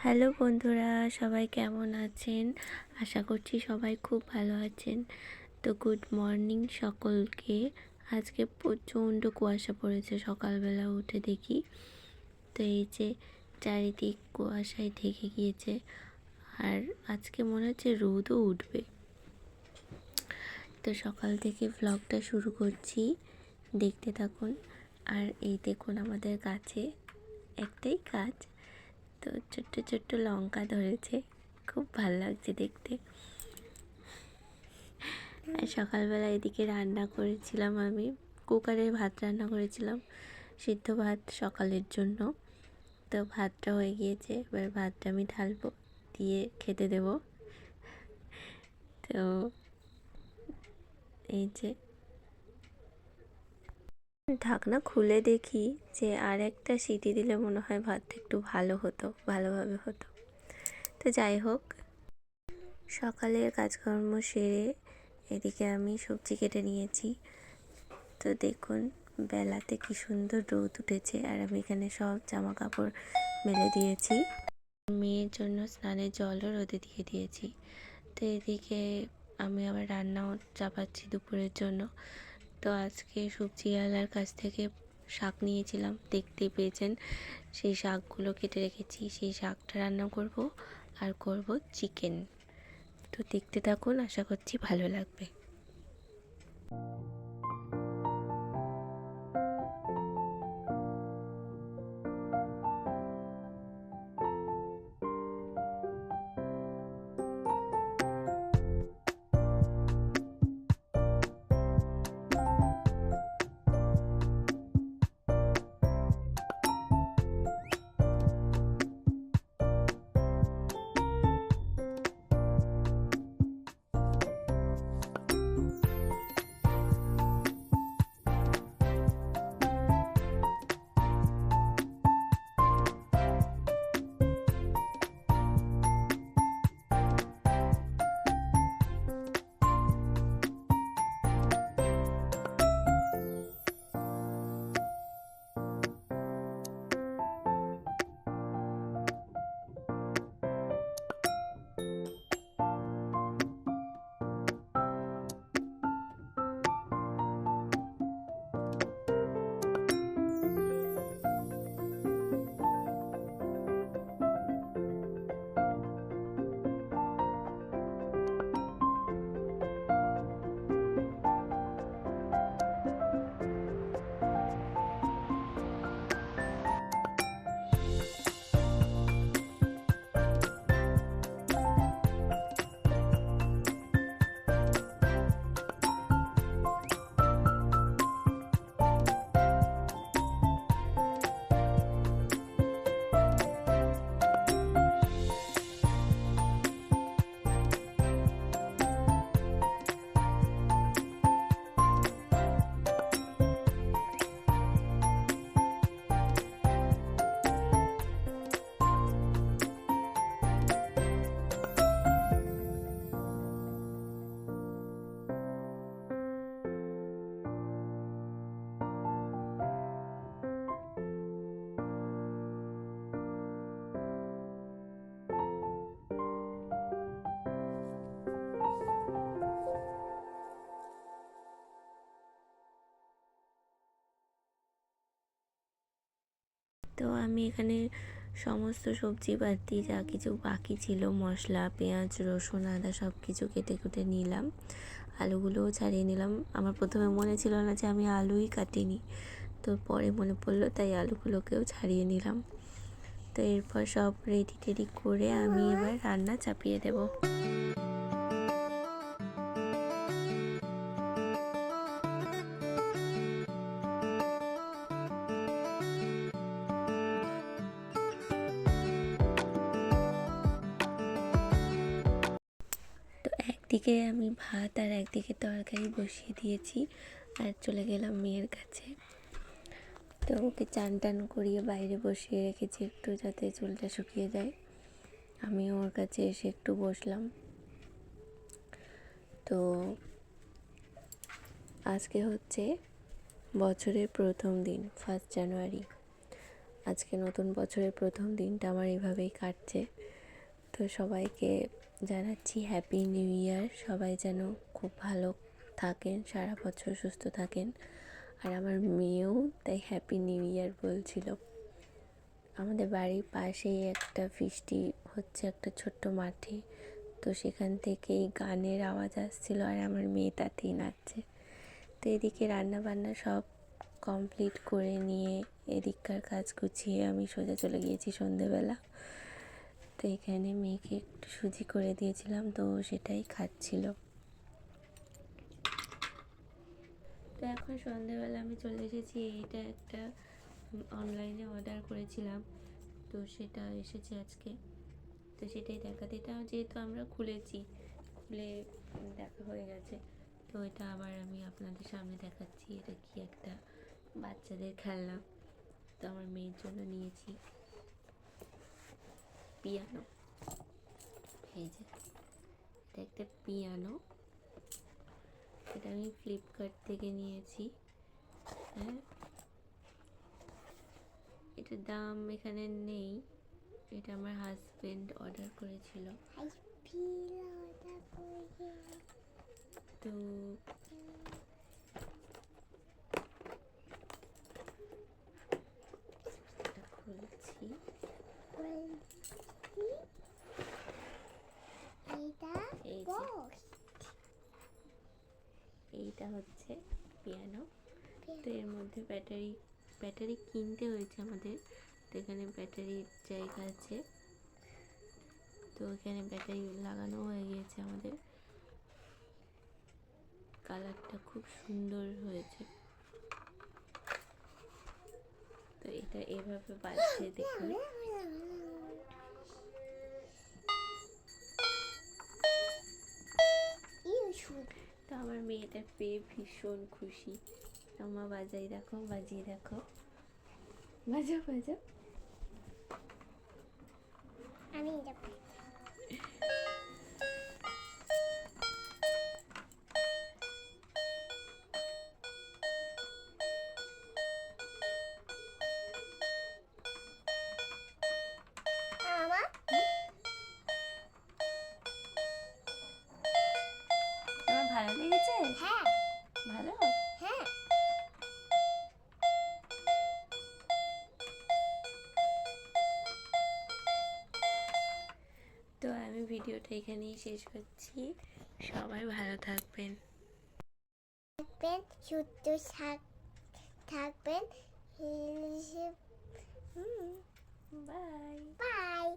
Hello বন্ধুরা, সবাই কেমন আছেন? আশা করছি সবাই খুব ভালো আছেন। তো গুড মর্নিং সকলকে। আজকে প্রচণ্ড কুয়াশা পড়েছে, সকালবেলা উঠে দেখি। তো এই যে চারিদিক কুয়াশায় ঢেকে গিয়েছে, আর আজকে মনে হচ্ছে রোদও উঠবে। তো সকাল থেকে ভ্লগটা শুরু করছি, দেখতে থাকুন। আর এই দেখুন আমাদের গাছে একটাই গাছ, তো ছোট্ট ছোট্ট লঙ্কা ধরেছে, খুব ভালো লাগছে দেখতে। আর সকালবেলা এদিকে রান্না করেছিলাম, আমি কুকারে ভাত রান্না করেছিলাম, সিদ্ধ ভাত সকালের জন্য। তো ভাতটা হয়ে গিয়েছে, এবার ভাতটা আমি ঢালবো, দিয়ে খেতে দেব। তো এই যে ঢাকনা খুলে দেখি যে আর একটা সিটি দিলে মনে হয় ভাতটা একটু ভালো হতো, ভালোভাবে হতো। তো যাই হোক, সকালের কাজকর্ম সেরে এদিকে আমি সবজি কেটে নিয়েছি। তো দেখুন বেলাতে কি সুন্দর রোদ উঠেছে, আর আমি এখানে সব জামা কাপড় মেলে দিয়েছি। মেয়ের জন্য স্নানের জলও রোদে দিয়ে দিয়েছি। তো এদিকে আমি আবার রান্নাও চাপাচ্ছি দুপুরের জন্য। তো আজকে সবজিওয়ালার কাছ থেকে শাক নিয়েছিলাম, দেখতে পেয়েছেন। সেই শাকগুলো কেটে রেখেছি, সেই শাকটা রান্না করব, আর করব চিকেন। তো দেখতে থাকুন, আশা করছি ভালো লাগবে। তো আমি এখানে সমস্ত সবজি বাদ দিয়ে যা কিছু বাকি ছিল, মশলা, পেঁয়াজ, রসুন, আদা সব কিছু কেটে কুটে নিলাম। আলুগুলোও ছাড়িয়ে নিলাম। আমার প্রথমে মনে ছিল না যে আমি আলুই কাটিনি, তো পরে মনে পড়লো, তাই আলুগুলোকেও ছাড়িয়ে নিলাম। তো এরপর সব রেডি টেডি করে আমি এবার রান্না চাপিয়ে দেবো। একদিকে আমি ভাত আর একদিকে তরকারি বসিয়ে দিয়েছি, আর চলে গেলাম মেয়ের কাছে। তো ওকে চান টান করিয়ে বাইরে বসিয়ে রেখেছি একটু, যাতে চুলটা শুকিয়ে যায়। আমি ওর কাছে এসে একটু বসলাম। তো আজকে হচ্ছে বছরের প্রথম দিন, 1 জানুয়ারি। আজকে নতুন বছরের প্রথম দিনটা আমার এভাবেই কাটছে। তো সবাইকে জানাচ্ছি হ্যাপি নিউ ইয়ার। সবাই যেন খুব ভালো থাকেন, সারা বছর সুস্থ থাকেন। আর আমার মেয়েও তাই হ্যাপি নিউ ইয়ার বলছিল। আমাদের বাড়ির পাশেই একটা ফিস্টি হচ্ছে একটা ছোট্ট মাঠে, তো সেখান থেকেই গানের আওয়াজ আসছিল আর আমার মেয়ে তাতেই নাচছে। তো এদিকে রান্না বান্না সব কমপ্লিট করে নিয়ে এদিককার কাজ গুছিয়ে আমি সোজা চলে গিয়েছি সন্ধেবেলা। তো এখানে মেয়েকে একটু সুজি করে দিয়েছিলাম, তো সেটাই খাচ্ছিল। তো এখন সন্ধেবেলা আমি চলে এসেছি, এইটা একটা অনলাইনে অর্ডার করেছিলাম, তো সেটা এসেছে আজকে। তো সেটাই দেখাতে, এটা যেহেতু আমরা খুলে দেখা হয়ে গেছে, তো এটা আবার আমি আপনাদের সামনে দেখাচ্ছি। এটা কি একটা বাচ্চাদের খেলনা, তো আমার মেয়ের জন্য নিয়েছি পিয়ানো। এই যে এটা একটা পিয়ানো, এটা আমি ফ্লিপকার্ট থেকে নিয়েছি। হ্যাঁ, এটার দাম এখানে নেই, এটা আমার হাজবেন্ড অর্ডার করেছিল। তো এটা খুলছি। এইটা হচ্ছে পিয়ানো। তো এর মধ্যে ব্যাটারি কিনতে হয়েছে আমাদের, তো এখানে ব্যাটারির জায়গা আছে, তো এখানে ব্যাটারি লাগানো হয়ে গিয়েছে আমাদের। কালারটা খুব সুন্দর হয়েছে। তো এটা এভাবে বাজছে দেখুন। তো আমার মেয়েটা পেয়ে ভীষণ খুশি। আমা বাজিয়ে দেখো, বাজাও বাজাও। আমি তোমার ভালো লেগেছে? হ্যাঁ ভালো। হ্যাঁ, তো আমি ভিডিওটা এখানেই শেষ করছি। সবাই ভালো থাকবেন, সুস্থ থাকবেন। Bye bye.